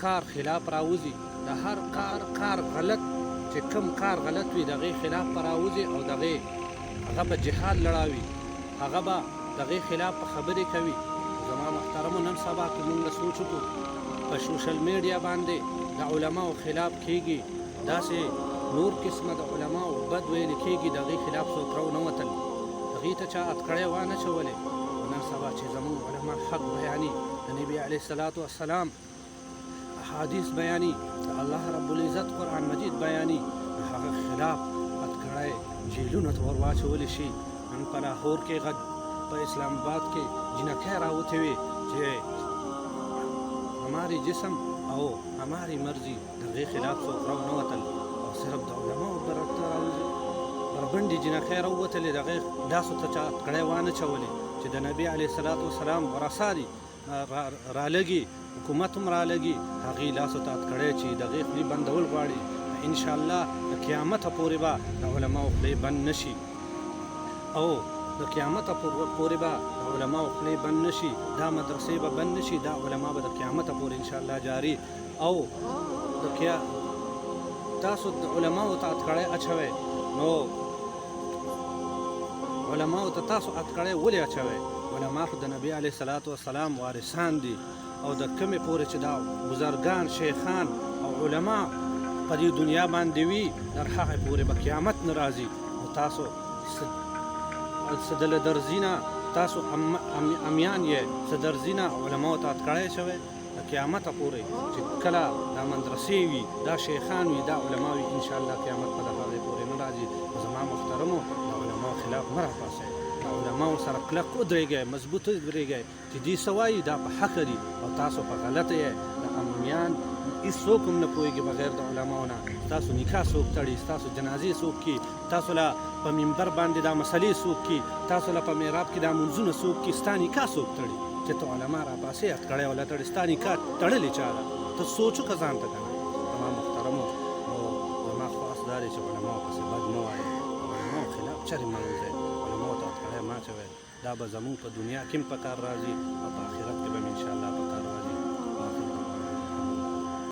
کار خلاف راوځي، د هر کار غلط چې کوم کار غلط وي د هغې خلاف به راوځي او د هغې هغه به جهاد لړاوي، هغه به د هغې خلاف په خبرې کوي. زما محترمو نن سبا که موږ سوچ وکړو په سوشل میډیا باندې د علماو خلاف کېږي، داسې نور قسمه د علماو بد ویلې کېږي، د هغې خلاف څوک راونوتل، هغې ته چا اتکړی وانچولې. نن سبا چې زموږ علما حق بیاني، د نبي علیه الصلاة والسلام احادیث بیاني، د الله رب العزت قرآن مجید بیاني، د هغه خلاف اتکړی جیلونو ته ور واچولی شي. نن په لاهور کې غږ په اسلام آباد کې جنکۍ راوتې وې چې हमारी جسم او हमारी مرضي د هغې خلاف څوک راونوتل او صرف د علماو برته راوځي. بربنډې جنکۍ راووتلې، د هغې لاسو ته چا اتکړی وانچولې چې د نبي علیه الصلاة والسلام ورثه دي رالګي، حکومت هم رالګي، هغې لاسو ته اتکړی چې د هغې خولې بندول غواړي. انشاءالله د قیامته پورې به د علماو خولې بند نشي او د قیامته پورې به د علماو خولې بند نشي، دا مدرسې به بند نشي، دا علما به د قیامته پورې انشاءالله جاري. او تاسو د علماو ته اتکړی اچوئ، نو علماو ته تاسو اتکړی ولې اچوئ؟ علما خو د نبي علیه الصلاة والسلام وارثان دي او د کومې پورې چې دا بزرګان شیخان او علما په دې دنیا باندې وي تر هغې پورې به قیامت نه راځي. او تاسو څه دله درځي نه، تاسو امیان یې، څه درځي نه علماو ته اتکړی شوی د قیامته پورې چې کله دا مدرسې وي، دا شیخان وي، دا علما وي، انشاءالله قیامت به د هغې پورې نه راځي. زما محترمو د علماو خلاف مه راپاڅئ، د علماو سره کلک ودرېږئ، مضبوط ودرېږئ چې دوی څه وایي دا په حقه دي او تاسو په غلطه یې. د امیان هېڅوک هم نه پوهېږي بغیر د علماو نه. ستاسو نکاح څوک تړي، ستاسو جنازې څوک کي، تاسو له په منبر باندې دا مسلې څوک کي، تاسو له په محراب کې دا منځونه څوک کي، ستا نکاح څوک تړي چې ته علما راپاسې اتکړی ولا تړي، ستا نکاح تړلې چا ده؟ ته سوچ وکړه ځان ته که نه. زما محترمو نو زما خواست دا دی چې علماو پسې بد مه وایئ، علماو خلاف چرې مه وځئ، علماو ته اتکړی مه اچوئ. دا به زموږ په دنیا کې هم په کار راځي او په آخرت کې به هم انشاءالله په کار